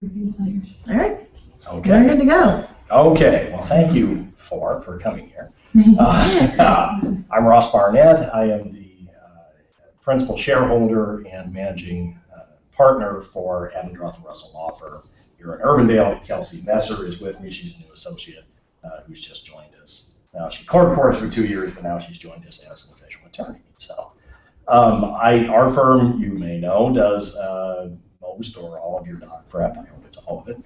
All right. Okay. We're good to go. Okay. Well, thank you for coming here. I'm Ross Barnett. I am the principal shareholder and managing partner for Abendroth & Russell Law Firm here in Urbandale. Kelsey Messer is with me. She's a new associate who's just joined us. Now, she clerked for us for 2 years, but now she's joined us as an official attorney. So, our firm, you may know, does most or all of your doc prep. I hope it's all of it.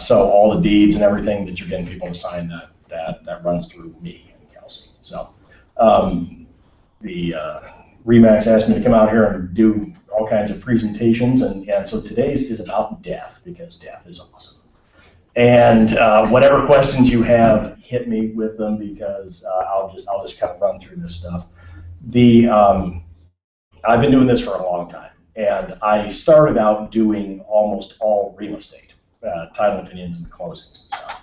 So all the deeds and everything that you're getting people to sign, that runs through me and Kelsey. So the RE/MAX asked me to come out here and do all kinds of presentations, and so today's is about death, because death is awesome. And whatever questions you have, hit me with them, because I'll just kind of run through this stuff. I've been doing this for a long time, and I started out doing almost all real estate, title opinions and closings and stuff.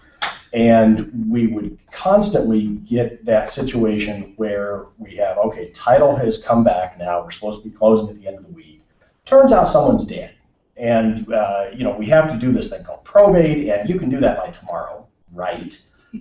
And we would constantly get that situation where we have, okay, title has come back now, we're supposed to be closing at the end of the week. Turns out someone's dead. And we have to do this thing called probate, and you can do that by tomorrow, right?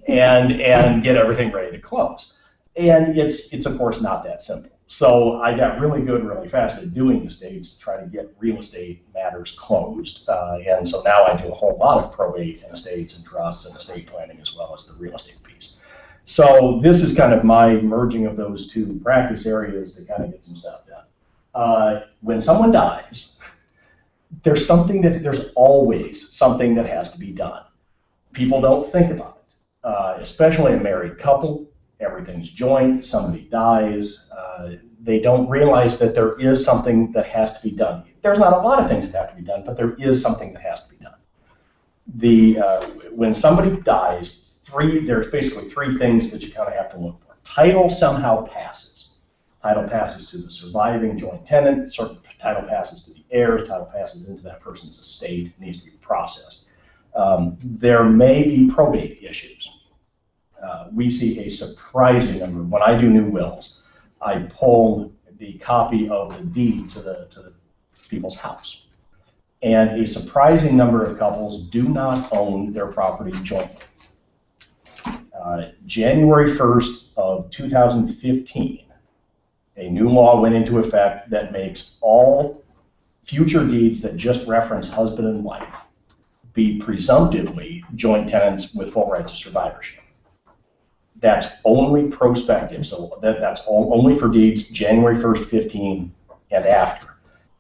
And get everything ready to close. And it's of course not that simple. So I got really good really fast at doing estates to try to get real estate matters closed. And so now I do a whole lot of probate and estates and trusts and estate planning, as well as the real estate piece. So this is kind of my merging of those two practice areas to kind of get some stuff done. When someone dies, there's always something that has to be done. People don't think about it, especially a married couple. Everything's joint, somebody dies, they don't realize that there is something that has to be done. There's not a lot of things that have to be done, but there is something that has to be done. When somebody dies, there's basically three things that you kind of have to look for. Title somehow passes. Title passes to the surviving joint tenant, title passes to the heirs, title passes into that person's estate, it needs to be processed. There may be probate issues. We see a surprising number. When I do new wills, I pull the copy of the deed to the people's house. And a surprising number of couples do not own their property jointly. January 1st of 2015, a new law went into effect that makes all future deeds that just reference husband and wife be presumptively joint tenants with full rights of survivorship. That's only prospective, so that's only for deeds January 1st, 15 and after.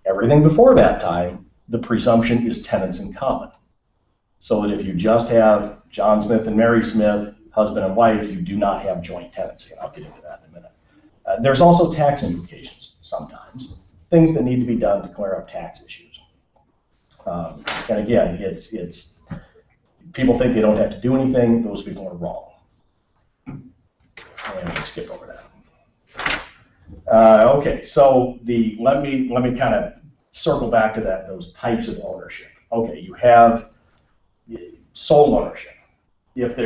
Everything before that time, the presumption is tenants in common. So that if you just have John Smith and Mary Smith, husband and wife, you do not have joint tenancy. I'll get into that in a minute. There's also tax implications sometimes, things that need to be done to clear up tax issues. And again, it's people think they don't have to do anything. Those people are wrong. I'm going to skip over that. Okay, so let me kind of circle back to those types of ownership. Okay, you have sole ownership. If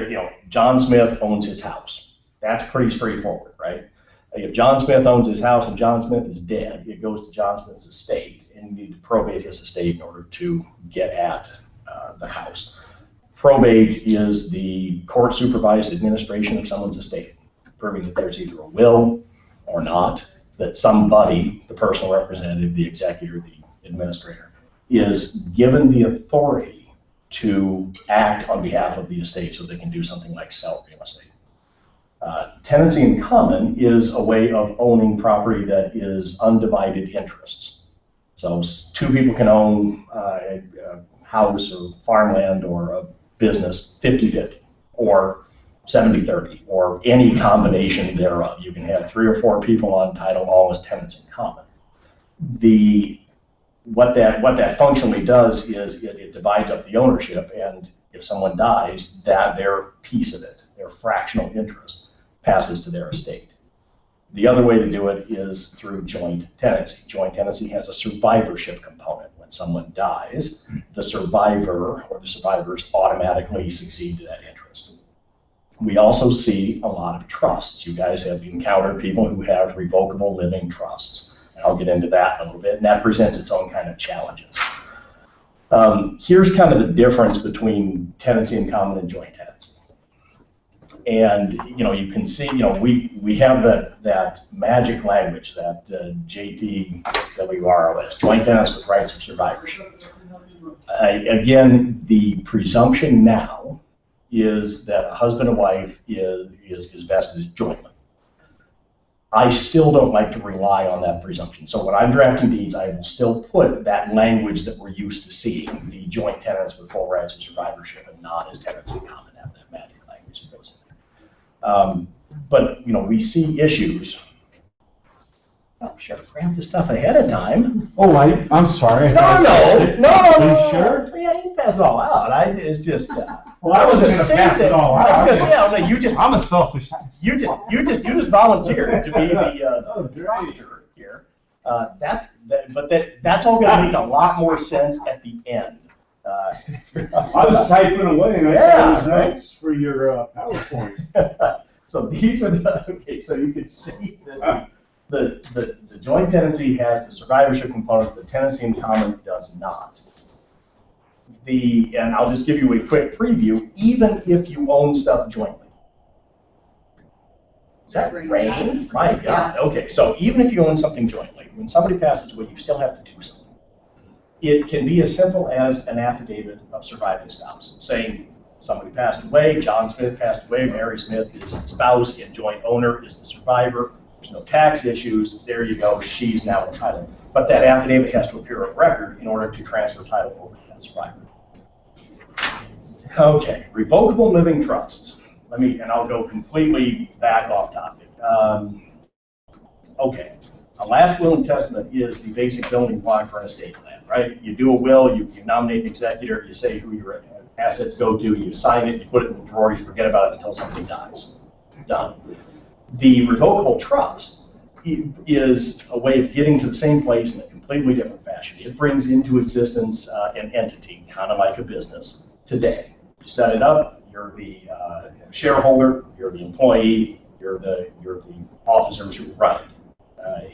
John Smith owns his house, that's pretty straightforward, right? If John Smith owns his house and John Smith is dead, it goes to John Smith's estate, and you need to probate his estate in order to get at the house. Probate is the court-supervised administration of someone's estate, proving that there's either a will or not, that somebody, the personal representative, the executor, the administrator, is given the authority to act on behalf of the estate so they can do something like sell real estate. Tenancy in common is a way of owning property that is undivided interests. So two people can own a house or farmland or a business 50-50 or 70-30 or any combination thereof. You can have 3 or 4 people on title, all as tenants in common. What that functionally does is it divides up the ownership, and if someone dies, their piece of it, their fractional interest, passes to their estate. The other way to do it is through joint tenancy. Joint tenancy has a survivorship component. When someone dies, the survivor or the survivors automatically succeed to that interest. We also see a lot of trusts. You guys have encountered people who have revocable living trusts. And I'll get into that in a little bit, and that presents its own kind of challenges. Here's kind of the difference between tenancy in common and joint tenancy. And, you can see, we have that magic language, that JTWROS, joint tenants with rights of survivorship. Again, the presumption now is that a husband and wife is vested jointly. I still don't like to rely on that presumption. So when I'm drafting deeds, I will still put that language that we're used to seeing, the joint tenants with full rights of survivorship and not as tenants in common, have that magic language that goes in there. But, we see issues. Oh, should have grabbed this stuff ahead of time. Oh, I'm sorry. No. Sure? Yeah, you can pass it all out. It's just. Well, I wasn't going to pass it all out. I'm a selfish ass. You just volunteered to be the director here. That's all going to make a lot more sense at the end. I was typing away and I got those notes for your PowerPoint. So these are so you can see that the joint tenancy has the survivorship component, the tenancy in common does not. And I'll just give you a quick preview, even if you own stuff jointly. Is that rain? My God. Okay, so even if you own something jointly, when somebody passes away, you still have to do something. It can be as simple as an affidavit of surviving spouse, saying somebody passed away, John Smith passed away, Mary Smith is the spouse, and joint owner is the survivor. There's no tax issues. There you go. She's now entitled. But that affidavit has to appear of record in order to transfer title over to that survivor. Okay, revocable living trusts. And I'll go completely back off topic. Okay, a last will and testament is the basic building block for an estate plan, right? You do a will, you nominate an executor, you say who your assets go to, you sign it, you put it in the drawer, you forget about it until somebody dies. Done. The revocable trust is a way of getting to the same place in a completely different fashion. It brings into existence an entity, kind of like a business, today. You set it up, you're the shareholder, you're the employee, you're the officers who run it.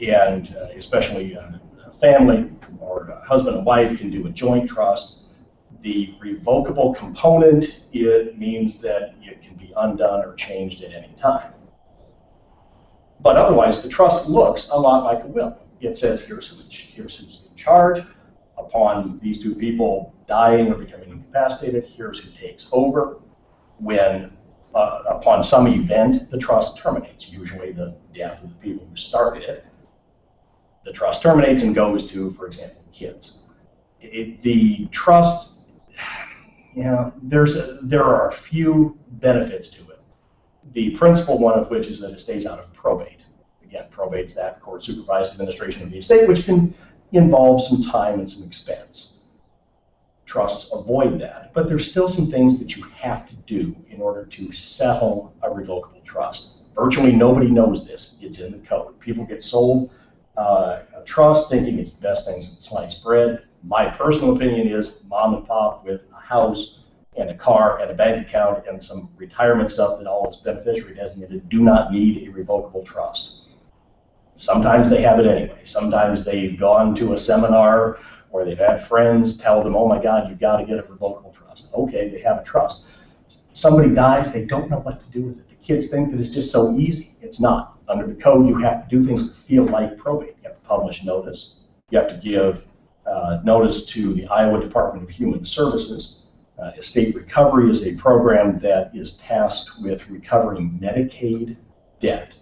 And especially a family or a husband and wife can do a joint trust. The revocable component, it means that it can be undone or changed at any time. But otherwise, the trust looks a lot like a will. It says, here's who's in charge. Upon these two people dying or becoming incapacitated, here's who takes over. When, upon some event, the trust terminates, usually the death of the people who started it. The trust terminates and goes to, for example, kids. The trust, there are a few benefits to it. The principal one of which is that it stays out of probate. Again, probate's that court-supervised administration of the estate, which can involve some time and some expense. Trusts avoid that, but there's still some things that you have to do in order to settle a revocable trust. Virtually nobody knows this. It's in the code. People get sold a trust thinking it's the best thing since sliced bread. My personal opinion is mom and pop with a house and a car and a bank account and some retirement stuff that all is beneficiary designated do not need a revocable trust. Sometimes they have it anyway. Sometimes they've gone to a seminar or they've had friends tell them, oh my God, you've got to get a revocable trust. Okay, they have a trust. Somebody dies, they don't know what to do with it. The kids think that it's just so easy. It's not. Under the code, you have to do things that feel like probate. You have to publish notice. You have to give notice to the Iowa Department of Human Services. Estate recovery is a program that is tasked with recovering Medicaid debt.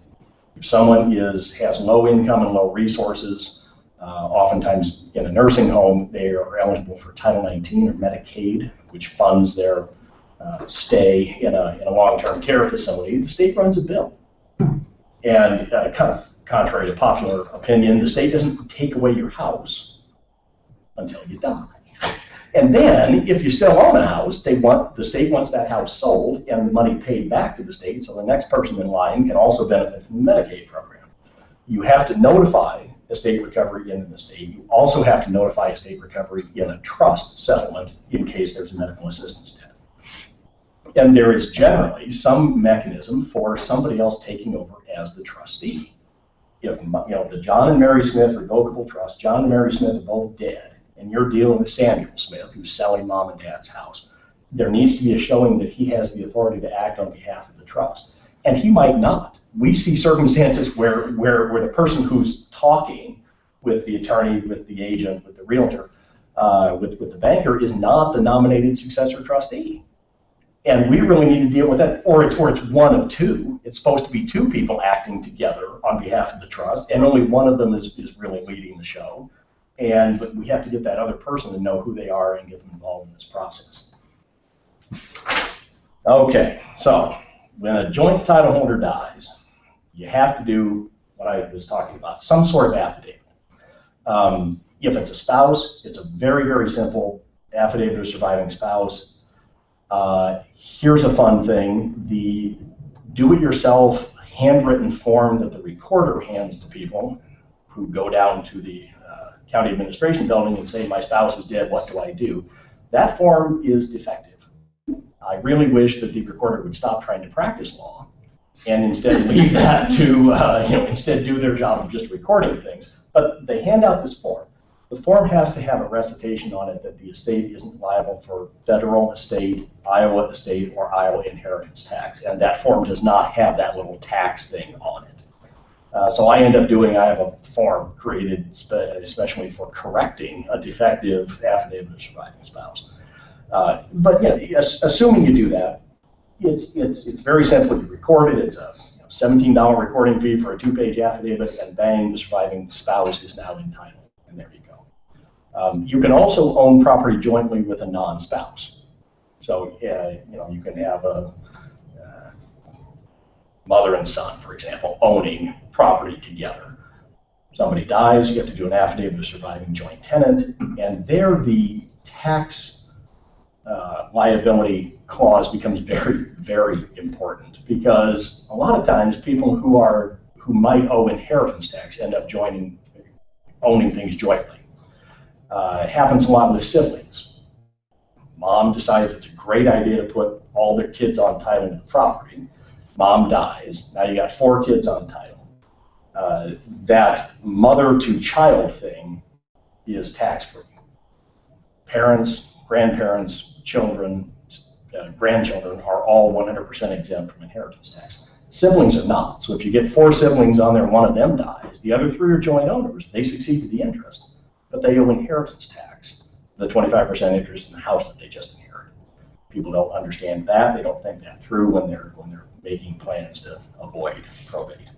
If someone has low income and low resources, oftentimes in a nursing home, they are eligible for Title 19 or Medicaid, which funds their stay in a long-term care facility. The state runs a bill. And kind of contrary to popular opinion, the state doesn't take away your house until you die. And then, if you still own a house, the state wants that house sold and the money paid back to the state so the next person in line can also benefit from the Medicaid program. You have to notify estate recovery in an estate. You also have to notify estate recovery in a trust settlement in case there's a medical assistance debt. And there is generally some mechanism for somebody else taking over as the trustee. If the John and Mary Smith revocable trust, John and Mary Smith are both dead, and you're dealing with Samuel Smith, who's selling mom and dad's house, there needs to be a showing that he has the authority to act on behalf of the trust. And he might not. We see circumstances where the person who's talking with the attorney, with the agent, with the realtor, with the banker is not the nominated successor trustee. And we really need to deal with that. Or it's one of two. It's supposed to be two people acting together on behalf of the trust, and only one of them is really leading the show. But we have to get that other person to know who they are and get them involved in this process. Okay, so when a joint title holder dies, you have to do what I was talking about, some sort of affidavit. If it's a spouse, it's a very, very simple affidavit of surviving spouse. Here's a fun thing. The do-it-yourself handwritten form that the recorder hands to people who go down to the county administration building and say, my spouse is dead, what do I do? That form is defective. I really wish that the recorder would stop trying to practice law and instead leave that to, instead do their job of just recording things. But they hand out this form. The form has to have a recitation on it that the estate isn't liable for federal estate, Iowa estate, or Iowa inheritance tax. And that form does not have that little tax thing on it. So I have a form created especially for correcting a defective affidavit of surviving spouse. But yeah, assuming you do that, it's very simple. You record it. It's a $17 recording fee for a 2-page affidavit, and bang, the surviving spouse is now entitled. And there you go. You can also own property jointly with a non-spouse. So you can have a mother and son, for example, owning property together. Somebody dies, you have to do an affidavit of surviving joint tenant, and there the tax liability clause becomes very, very important, because a lot of times people who might owe inheritance tax end up owning things jointly. It happens a lot with siblings. Mom decides it's a great idea to put all their kids on title to the property. Mom dies. Now you got 4 kids on title. That mother to child thing is tax-free. Parents, grandparents, children, grandchildren are all 100% exempt from inheritance tax. Siblings are not. So if you get 4 siblings on there and one of them dies, the other 3 are joint owners. They succeed to the interest, but they owe inheritance tax, the 25% interest in the house that they just inherited. People don't understand that. They don't think that through when they're making plans to avoid probate.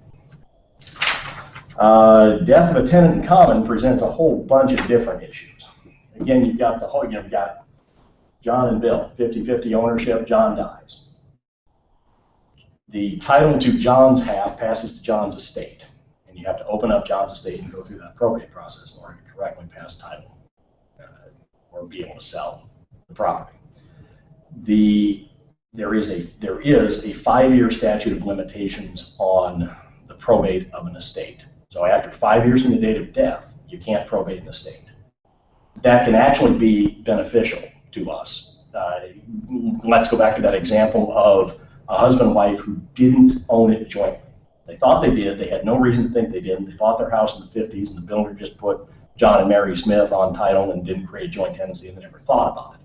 Death of a tenant in common presents a whole bunch of different issues. Again, you've got John and Bill, 50-50 ownership. John dies. The title to John's half passes to John's estate, and you have to open up John's estate and go through that probate process in order to correctly pass title or be able to sell the property. There is a 5-year statute of limitations on the probate of an estate. So after 5 years from the date of death, you can't probate an estate. That can actually be beneficial to us. Let's go back to that example of a husband and wife who didn't own it jointly. They thought they did. They had no reason to think they didn't. They bought their house in the 50s, and the builder just put John and Mary Smith on title and didn't create joint tenancy, and they never thought about it.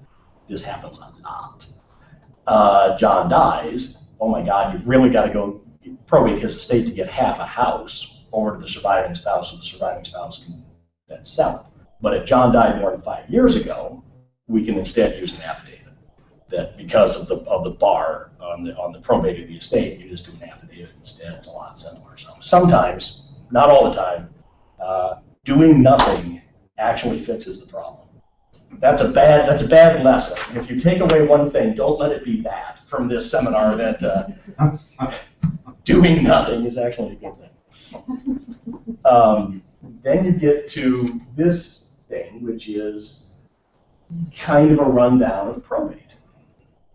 This happens a lot. John dies. Oh my God, you've really got to go probate his estate to get half a house over to the surviving spouse, so the surviving spouse can then sell it. But if John died more than 5 years ago, we can instead use an affidavit that because of the bar on the probate of the estate, you just do an affidavit instead. It's a lot simpler. So sometimes, not all the time, doing nothing actually fixes the problem. That's a bad lesson. If you take away one thing, don't let it be that from this seminar, that doing nothing is actually a good thing. Then you get to this thing, which is kind of a rundown of probate.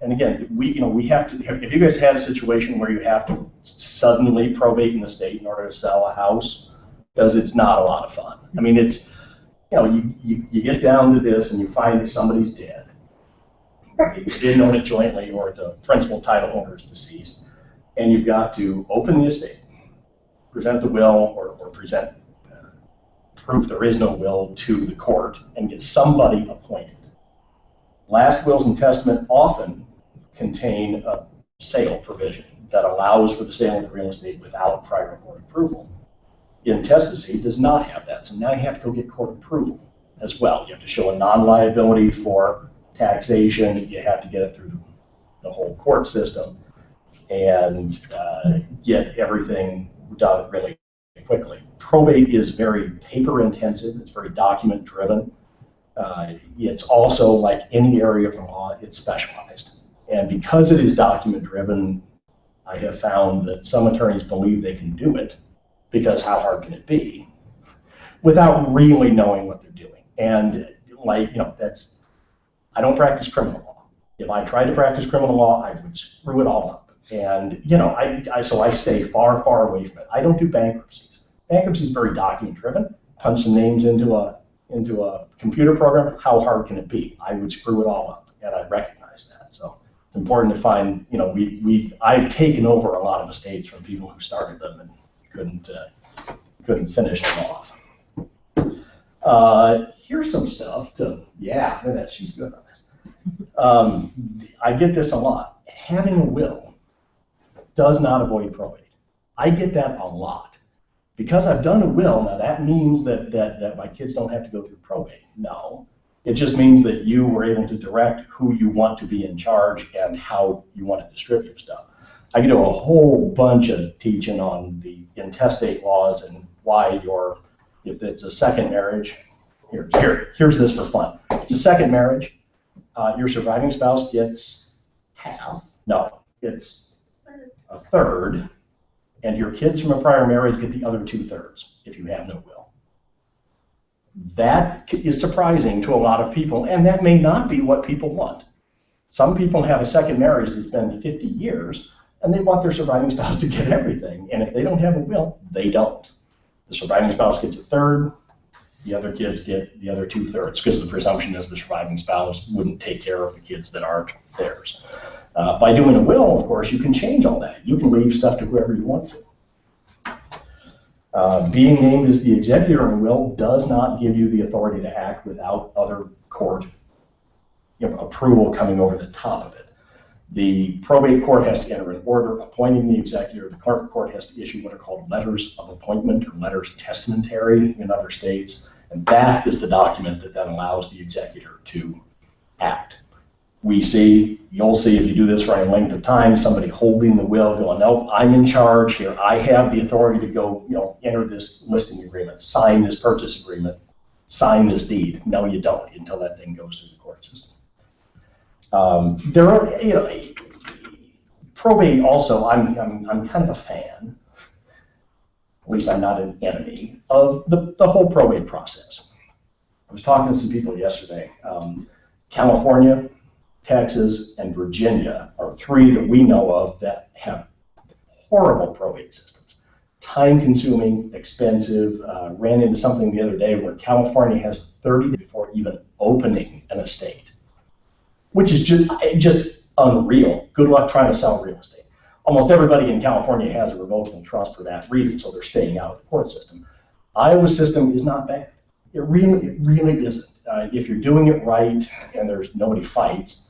And again, we have to. If you guys had a situation where you have to suddenly probate an estate in order to sell a house, because it's not a lot of fun. I mean, it's you get down to this and you find that somebody's dead. You didn't own it jointly, or the principal title holder is deceased, and you've got to open the estate, present the will, or present proof there is no will to the court and get somebody appointed. Last wills and testament often contain a sale provision that allows for the sale of the real estate without prior court approval. Intestacy does not have that, so now you have to go get court approval as well. You have to show a non-liability for taxation. You have to get it through the whole court system and get everything done really quickly. Probate is very paper intensive. It's very document driven. It's also, like any area of the law, it's specialized. And because it is document driven, I have found that some attorneys believe they can do it, because how hard can it be, without really knowing what they're doing. And I don't practice criminal law. If I tried to practice criminal law, I would screw it all up. And so I stay far, far away from it. I don't do bankruptcies. Bankruptcy is very document driven. Punch some names into a computer program. How hard can it be? I would screw it all up, and I recognize that. So it's important to find. I've taken over a lot of estates from people who started them and couldn't finish them off. Here's some stuff she's good on this. I get this a lot. Having a will does not avoid probate. I get that a lot. Because I've done a will, now that means that my kids don't have to go through probate. No. It just means that you were able to direct who you want to be in charge and how you want to distribute stuff. I could do a whole bunch of teaching on the intestate laws and why if it's a second marriage, here's this for fun. It's a second marriage. Your surviving spouse gets half. No, it's a third. And your kids from a prior marriage get the other 2/3 if you have no will. That is surprising to a lot of people, and that may not be what people want. Some people have a second marriage that's been 50 years, and they want their surviving spouse to get everything. And if they don't have a will, they don't. The surviving spouse gets a third, the other kids get the other 2/3, because the presumption is the surviving spouse wouldn't take care of the kids that aren't theirs. By doing a will, of course, you can change all that. You can leave stuff to whoever you want to. Being named as the executor in a will does not give you the authority to act without other court approval coming over the top of it. The probate court has to enter an order appointing the executor. The clerk court has to issue what are called letters of appointment or letters testamentary in other states. And that is the document that then allows the executor to act. You'll see if you do this for any length of time, somebody holding the will going, no, I'm in charge here. I have the authority to go, enter this listing agreement, sign this purchase agreement, sign this deed. No, you don't until that thing goes through the court system. There are, probate also, I'm kind of a fan, at least I'm not an enemy, of the whole probate process. I was talking to some people yesterday. California, Texas, and Virginia are three that we know of that have horrible probate systems. Time-consuming, expensive. Ran into something the other day where California has 30 days before even opening an estate, which is just unreal. Good luck trying to sell real estate. Almost everybody in California has a revocable trust for that reason, so they're staying out of the court system. Iowa's system is not bad. It really isn't. If you're doing it right and there's nobody fights,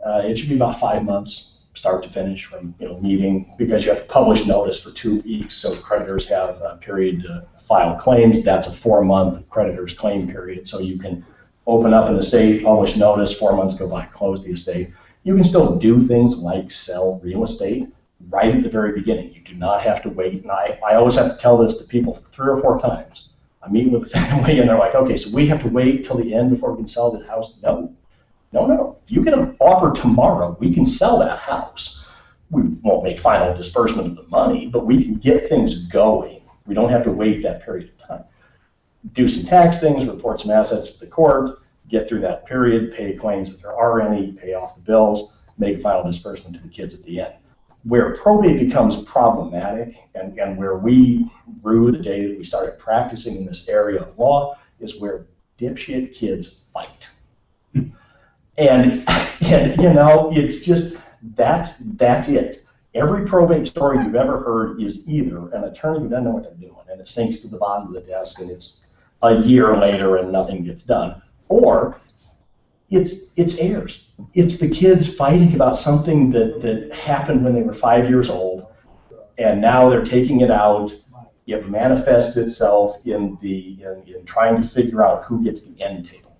it should be about 5 months, start to finish, from meeting, because you have to publish notice for 2 weeks, so creditors have a period to file claims. That's a 4-month creditor's claim period, so you can open up an estate, publish notice, 4 months go by, close the estate. You can still do things like sell real estate right at the very beginning. You do not have to wait, and I always have to tell this to people 3 or 4 times. I'm meeting with a family, and they're like, okay, so we have to wait till the end before we can sell the house? No. If you get an offer tomorrow, we can sell that house. We won't make final disbursement of the money, but we can get things going. We don't have to wait that period of time. Do some tax things, report some assets to the court, get through that period, pay claims if there are any, pay off the bills, make final disbursement to the kids at the end. Where probate becomes problematic, and where we grew the day that we started practicing in this area of law, is where dipshit kids fight. And it's just, that's it. Every probate story you've ever heard is either an attorney who doesn't know what they're doing, and it sinks to the bottom of the desk, and it's a year later and nothing gets done. Or it's heirs. It's the kids fighting about something that happened when they were 5 years old, and now they're taking it out. It manifests itself in trying to figure out who gets the end table.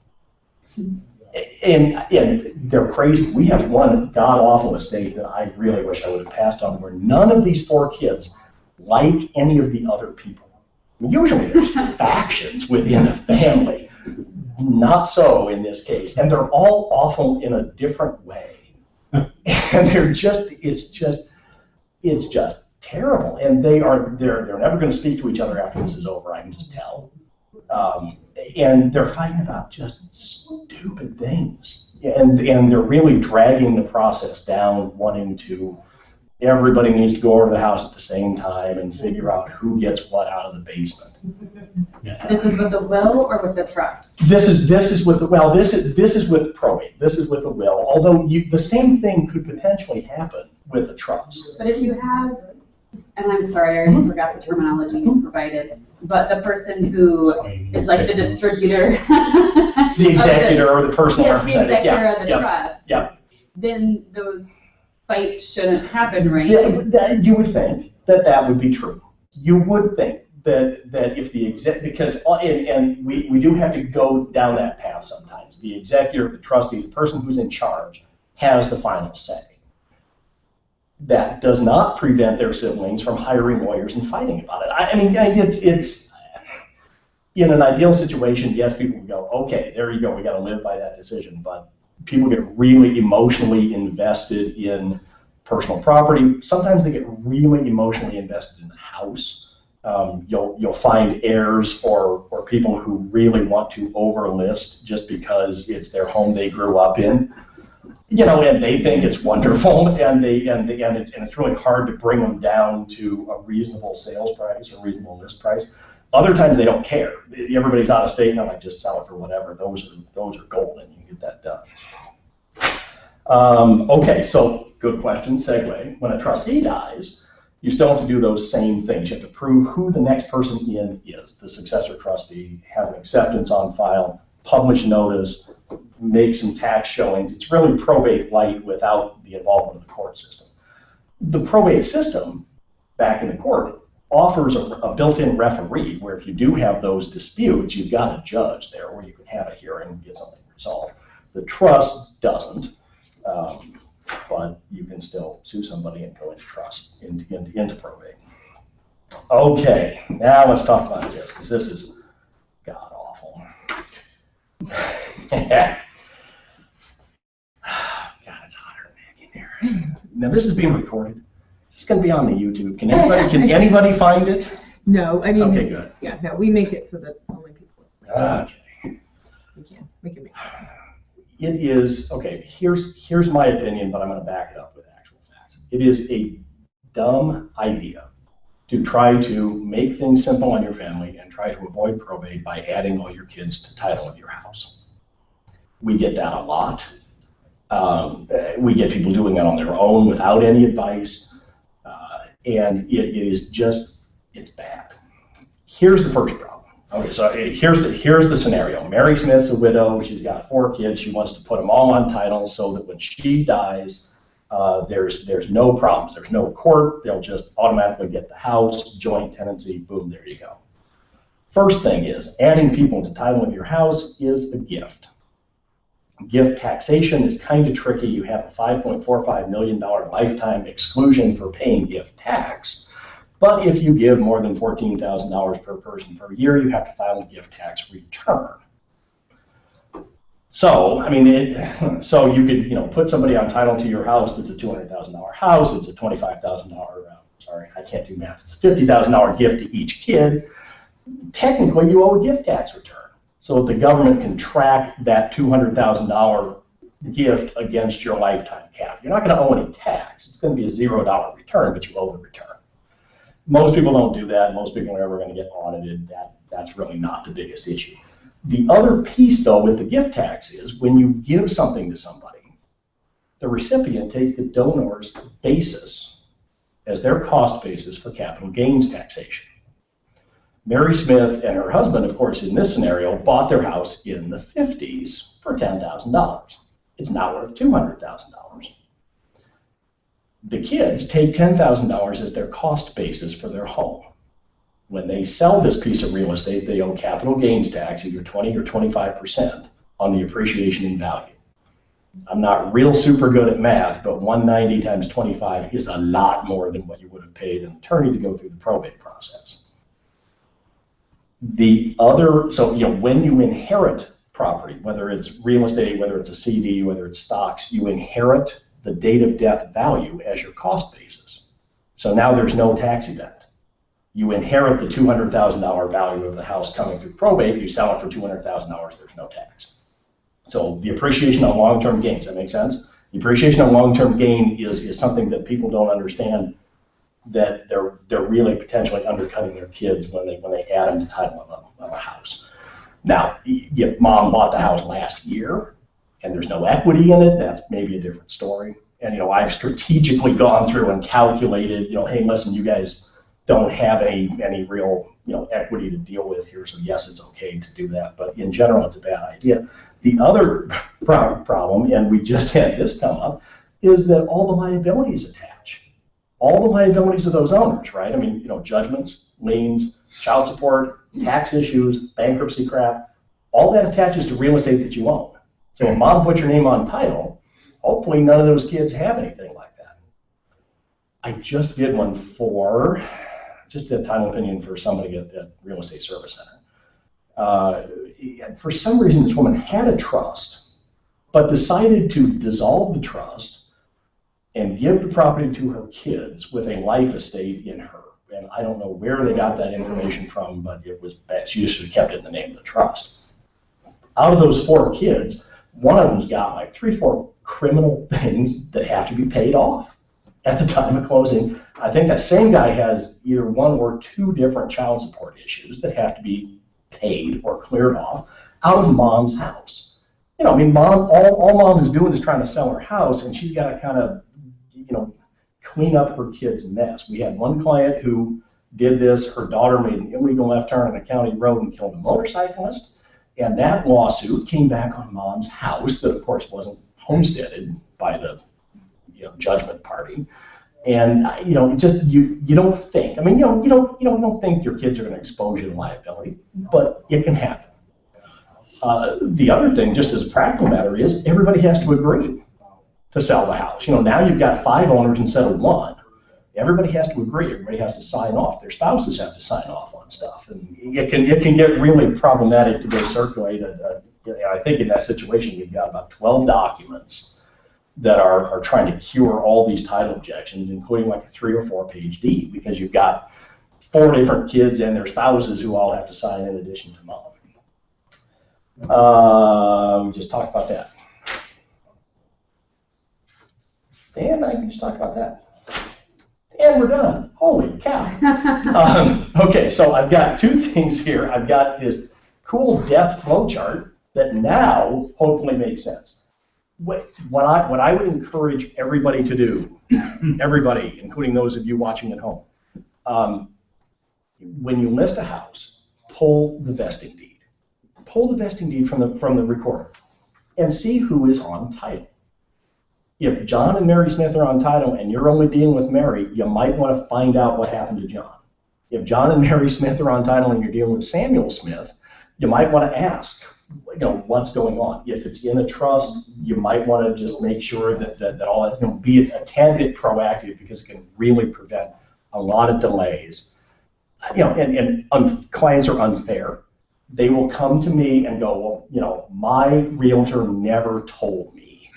And they're crazy. We have one god-awful estate that I really wish I would have passed on, where none of these 4 kids like any of the other people. Usually there's factions within a family. Not so in this case. And they're all awful in a different way. And it's just terrible. And they're never going to speak to each other after this is over, I can just tell. And they're fighting about just stupid things. And they're really dragging the process down, wanting to, everybody needs to go over to the house at the same time and figure out who gets what out of the basement. This is with the will or with the trust? This is with the this is with probate. This is with the will. Although the same thing could potentially happen with a trust. But if you have, and I'm sorry, I already forgot the terminology you provided, but the person who is like the distributor, The executor or the personal representative. the executor of the trust. Yeah. Then those fights shouldn't happen, right? You would think that would be true. You would think that if the because we do have to go down that path sometimes. The executor, the trustee, the person who's in charge has the final say. That does not prevent their siblings from hiring lawyers and fighting about it. I mean, it's in an ideal situation, yes, people would go, okay, there you go, we got to live by that decision. But people get really emotionally invested in personal property. Sometimes they get really emotionally invested in the house. You'll find heirs or people who really want to overlist just because it's their home they grew up in. And they think it's wonderful, and it's really hard to bring them down to a reasonable sales price or reasonable list price. Other times they don't care. Everybody's out of state, and I'm like, just sell it for whatever. Those are golden. You can get that done. Okay, so good question. Segue. When a trustee dies, you still have to do those same things. You have to prove who the next person in is, the successor trustee, have an acceptance on file, publish notice, make some tax showings. It's really probate light without the involvement of the court system. The probate system, back in the court, offers a built-in referee where if you do have those disputes, you've got a judge there where you can have a hearing and get something resolved. The trust doesn't, but you can still sue somebody and go into trust, into probate. Okay, now let's talk about this, because this is god-awful. God, it's hotter than heck in here. Now this is being recorded. Is this going to be on the YouTube? Can anybody find it? No, I mean, okay, good. Yeah, no, we make it so that only people. Okay. We can make it. It is, okay, here's my opinion, but I'm going to back it up with actual facts. It is a dumb idea to try to make things simple on your family and try to avoid probate by adding all your kids to title of your house. We get that a lot. We get people doing it on their own without any advice. And it is just, it's bad. Here's the first problem. Okay, so here's the scenario. Mary Smith's a widow. She's got 4 kids. She wants to put them all on title so that when she dies, there's no problems. There's no court. They'll just automatically get the house, joint tenancy, boom, there you go. First thing is, adding people to title of your house is a gift. Gift taxation is kind of tricky. You have a $5.45 million lifetime exclusion for paying gift tax. But if you give more than $14,000 per person per year, you have to file a gift tax return. So, I mean, so you could, put somebody on title to your house that's a $200,000 house. It's a $25,000, sorry, I can't do math. It's a $50,000 gift to each kid. Technically, you owe a gift tax return. So the government can track that $200,000 gift against your lifetime cap. You're not going to owe any tax. It's going to be a $0 return, but you owe the return. Most people don't do that. Most people are ever going to get audited. That's really not the biggest issue. The other piece, though, with the gift tax is when you give something to somebody, the recipient takes the donor's basis as their cost basis for capital gains taxation. Mary Smith and her husband, of course, in this scenario, bought their house in the 50s for $10,000. It's now worth $200,000. The kids take $10,000 as their cost basis for their home. When they sell this piece of real estate, they owe capital gains tax, either 20 or 25%, on the appreciation in value. I'm not real super good at math, but 190 times 25 is a lot more than what you would have paid an attorney to go through the probate process. So when you inherit property, whether it's real estate, whether it's a CD, whether it's stocks, you inherit the date of death value as your cost basis. So now there's no tax event. You inherit the $200,000 value of the house coming through probate, you sell it for $200,000, there's no tax. So the appreciation on long-term gains, that makes sense? The appreciation on long-term gain is something that people don't understand, that they're really potentially undercutting their kids when they add them to title of a house. Now, if mom bought the house last year and there's no equity in it, that's maybe a different story. And I've strategically gone through and calculated, hey, listen, you guys don't have any real equity to deal with here, so yes, it's okay to do that, but in general, it's a bad idea. The other problem, and we just had this come up, is that all the liabilities attach. All the liabilities of those owners, right? I mean, judgments, liens, child support, tax issues, bankruptcy crap, all that attaches to real estate that you own. So if mom put your name on title, hopefully none of those kids have anything like that. I just did one just did a title opinion for somebody at Real Estate Service Center. For some reason, this woman had a trust, but decided to dissolve the trust and give the property to her kids with a life estate in her. And I don't know where they got that information from, but it was bad. She should have kept it in the name of the trust. Out of those 4 kids, one of them's got like 3-4 criminal things that have to be paid off at the time of closing. I think that same guy has either 1 or 2 different child support issues that have to be paid or cleared off out of mom's house. Mom, all mom is doing is trying to sell her house, and she's got to kind of, clean up her kid's mess. We had one client who did this. Her daughter made an illegal left turn on a county road and killed a motorcyclist, and that lawsuit came back on mom's house that, of course, wasn't homesteaded by the judgment party. And it's just you don't think. I mean, you don't think your kids are going to expose you to liability, but it can happen. The other thing, just as a practical matter, is everybody has to agree to sell the house. Now you've got 5 owners instead of 1. Everybody has to agree. Everybody has to sign off. Their spouses have to sign off on stuff, and it can get really problematic to go circulate. I think in that situation, you've got about 12 documents that are trying to cure all these title objections, including like a 3 or 4 page deed, because you've got 4 different kids and their spouses who all have to sign in addition to mom. We just talked about that. Dan, I can just talk about that. And we're done. Holy cow. Okay, so I've got 2 things here. I've got this cool death flow chart that now hopefully makes sense. What I would encourage everybody to do, everybody, including those of you watching at home, when you list a house, pull the vesting deed. Pull the vesting deed from the recorder and see who is on title. If John and Mary Smith are on title and you're only dealing with Mary, you might want to find out what happened to John. If John and Mary Smith are on title and you're dealing with Samuel Smith, you might want to ask, what's going on. If it's in a trust, you might want to just make sure that all that, be a tad bit proactive, because it can really prevent a lot of delays. Clients are unfair. They will come to me and go, well, my realtor never told me,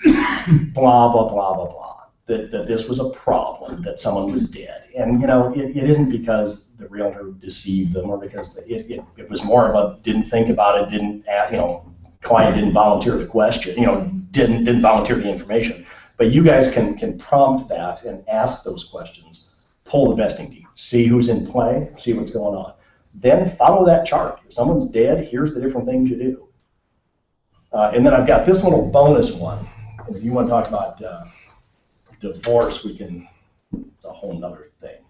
blah, blah, blah, blah, blah, that this was a problem, that someone was dead. And, it isn't because the realtor deceived them, or because it was more of a didn't think about it, client didn't volunteer the question, didn't volunteer the information. But you guys can prompt that and ask those questions. Pull the vesting deed, see who's in play, see what's going on. Then follow that chart. If someone's dead, here's the different things you do. And then I've got this little bonus one. If you want to talk about divorce, it's a whole nother thing.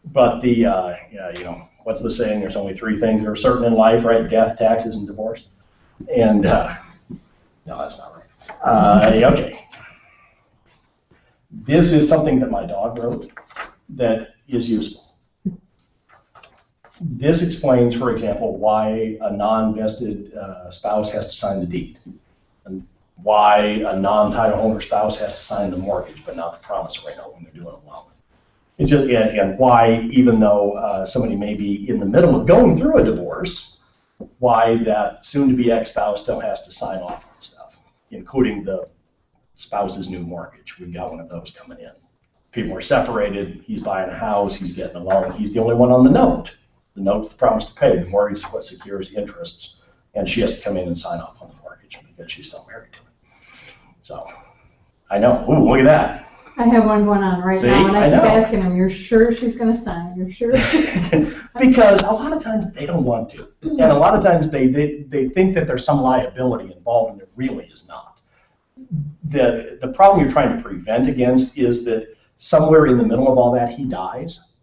But what's the saying? There's only three things that are certain in life, right? Death, taxes, and divorce. And no, that's not right. Okay. This is something that my dog wrote that is useful. This explains, for example, why a non-vested spouse has to sign the deed, and why a non-title owner spouse has to sign the mortgage, but not the promissory note when they're doing a loan. It just, and why, even though somebody may be in the middle of going through a divorce, why that soon-to-be ex-spouse still has to sign off on stuff, including the spouse's new mortgage. We've got one of those coming in. People are separated, he's buying a house, he's getting a loan, he's the only one on the note. The note's the promise to pay, the mortgage is what secures interests, and she has to come in and sign off on the mortgage because she's still married to him. So, I know, ooh, look at that. I have one going on right See, now, and I I keep know. asking him, you're sure she's gonna sign? You're sure? Because a lot of times they don't want to. And a lot of times they think that there's some liability involved, and there really is not. The problem you're trying to prevent against is that somewhere in the middle of all that, he dies,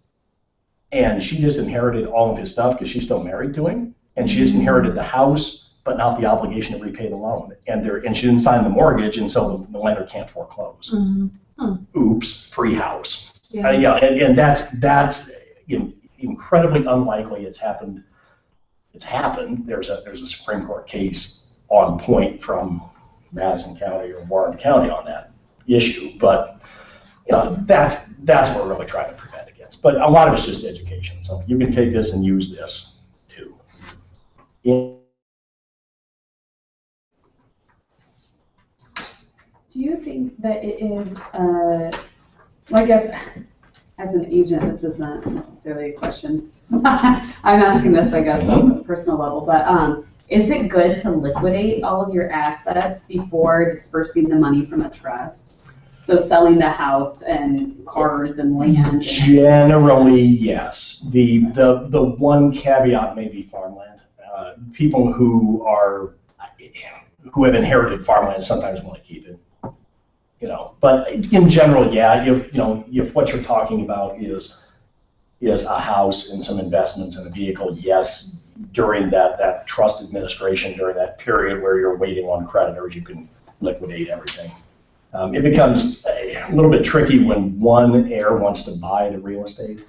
and she just inherited all of his stuff because she's still married to him, and she just inherited the house, but not the obligation to repay the loan. And she didn't sign the mortgage, and so the lender can't foreclose. Mm-hmm. Oops, free house. Yeah. And that's incredibly unlikely. It's happened. There's a Supreme Court case on point from Madison County or Warren County on that issue. But that's what we're really trying to prevent against. But a lot of it's just education. So you can take this and use this too. Do you think that it is, well, I guess, as an agent, this isn't necessarily a question. I'm asking this, I guess, on a personal level, but is it good to liquidate all of your assets before dispersing the money from a trust? So selling the house and cars and land? Generally, yes. The one caveat may be farmland. People who have inherited farmland sometimes want to keep it. But in general, yeah. If what you're talking about is a house and some investments in a vehicle, yes. During that trust administration, during that period where you're waiting on creditors, you can liquidate everything. It becomes a little bit tricky when one heir wants to buy the real estate.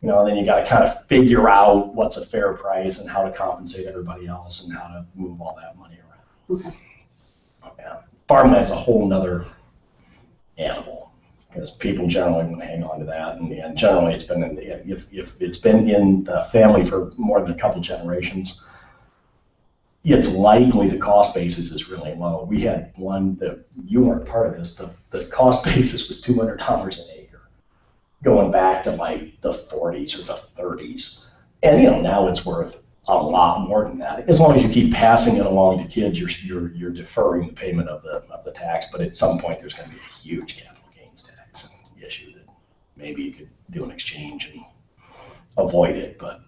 Then you got to kind of figure out what's a fair price and how to compensate everybody else and how to move all that money around. Okay. Yeah. Farmland's a whole nother animal because people generally want to hang on to that, and generally it's been if it's been in the family for more than a couple generations, it's likely the cost basis is really low. We had one that you weren't part of this. The cost basis was $200 an acre, going back to like the 40s or the 30s, and now it's worth a lot more than that. As long as you keep passing it along to kids, you're deferring the payment of the tax. But at some point, there's going to be a huge capital gains tax issue that maybe you could do an exchange and avoid it. But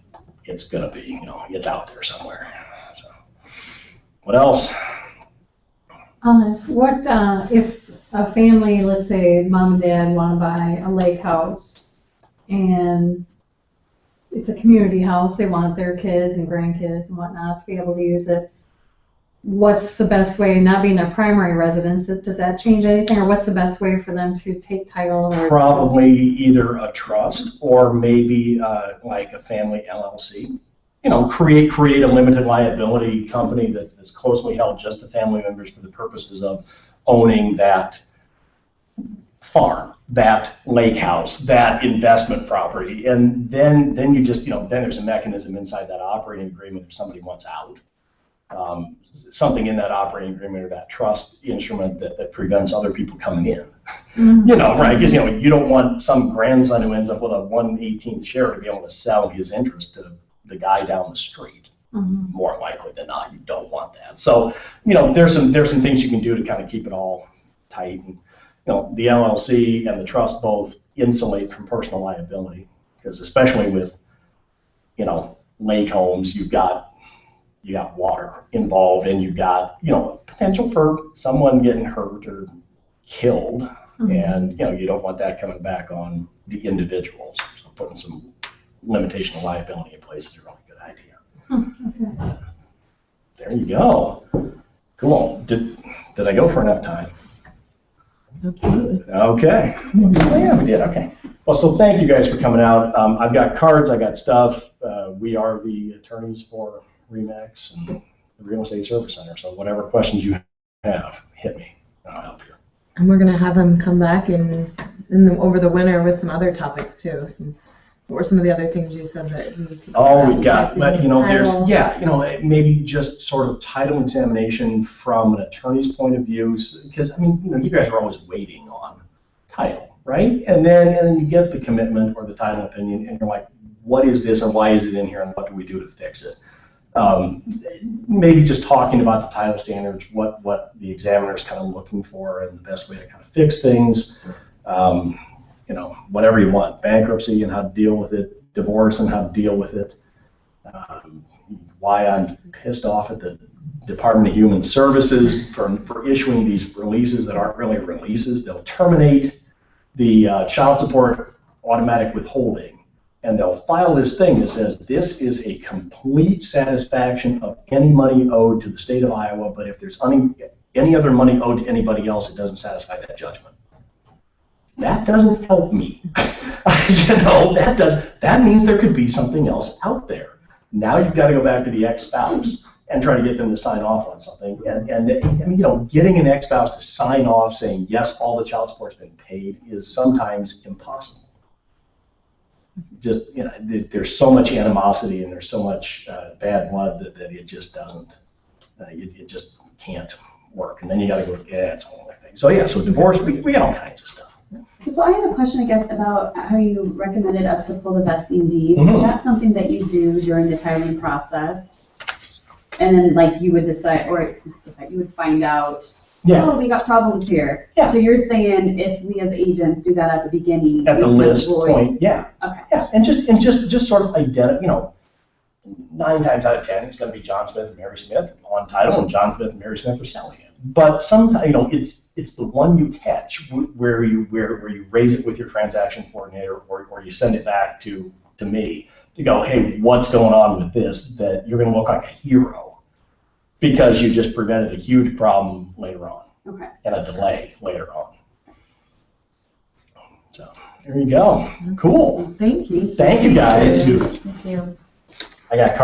it's going to be, it's out there somewhere. So, what else? What if a family, let's say mom and dad want to buy a lake house, and it's a community house, they want their kids and grandkids and whatnot to be able to use it. What's the best way, not being their primary residence, does that change anything, or what's the best way for them to take title? Probably either a trust or maybe like a family LLC. Create a limited liability company that's closely held just to family members for the purposes of owning that farm, that lake house, that investment property, and then you just, then there's a mechanism inside that operating agreement if somebody wants out. Something in that operating agreement or that trust instrument that prevents other people coming in. Mm-hmm. Right? Because you don't want some grandson who ends up with a 1/18th share to be able to sell his interest to the guy down the street. Mm-hmm. More likely than not, you don't want that. So there's some things you can do to kind of keep it all tight. And, the LLC and the trust both insulate from personal liability, because especially with, lake homes, you've got water involved, and you've got, potential for someone getting hurt or killed, and, you don't want that coming back on the individuals. So putting some limitation of liability in place is a really good idea. Okay. There you go. Cool. Did I go for enough time? Absolutely. Okay. Oh, yeah, we did. Okay. Well, so thank you guys for coming out. I've got cards. I got stuff. We are the attorneys for RE/MAX and the Real Estate Service Center. So whatever questions you have, hit me. I'll help you. And we're gonna have him come back over the winter with some other topics too. What were some of the other things you said that you could? Oh, we've got, Title. maybe just sort of title examination from an attorney's point of view, because, you guys are always waiting on title, right? And then you get the commitment or the title opinion, and you're like, what is this, and why is it in here, and what do we do to fix it? Maybe just talking about the title standards, what the examiner's kind of looking for, and the best way to kind of fix things. Whatever you want, bankruptcy and how to deal with it, divorce and how to deal with it, why I'm pissed off at the Department of Human Services for issuing these releases that aren't really releases. They'll terminate the child support automatic withholding, and they'll file this thing that says this is a complete satisfaction of any money owed to the state of Iowa, but if there's any other money owed to anybody else, it doesn't satisfy that judgment. That doesn't help me. That means there could be something else out there. Now you've got to go back to the ex-spouse and try to get them to sign off on something. And getting an ex-spouse to sign off saying, yes, all the child support's been paid is sometimes impossible. Just, there's so much animosity and there's so much bad blood that it just doesn't, it just can't work. And then you got to go, it's a whole other thing. So divorce, we got all kinds of stuff. So I have a question, I guess, about how you recommended us to pull the vesting deed. Mhm. Is that something that you do during the titling process? And then, you would decide, or you would find out, oh, we got problems here. Yeah. So you're saying if we as agents do that at the beginning, At the we list avoid- point, yeah. Okay. Yeah, and just sort of identify, 9 times out of 10, it's going to be John Smith and Mary Smith on title, and John Smith and Mary Smith are selling it. But sometimes, it's the one you catch where you raise it with your transaction coordinator, or you send it back to me to go, hey, what's going on with this? That you're going to look like a hero because you just prevented a huge problem later on. Okay. And a delay later on. So there you go. Cool. Thank you. Thank you guys. Thank you. I got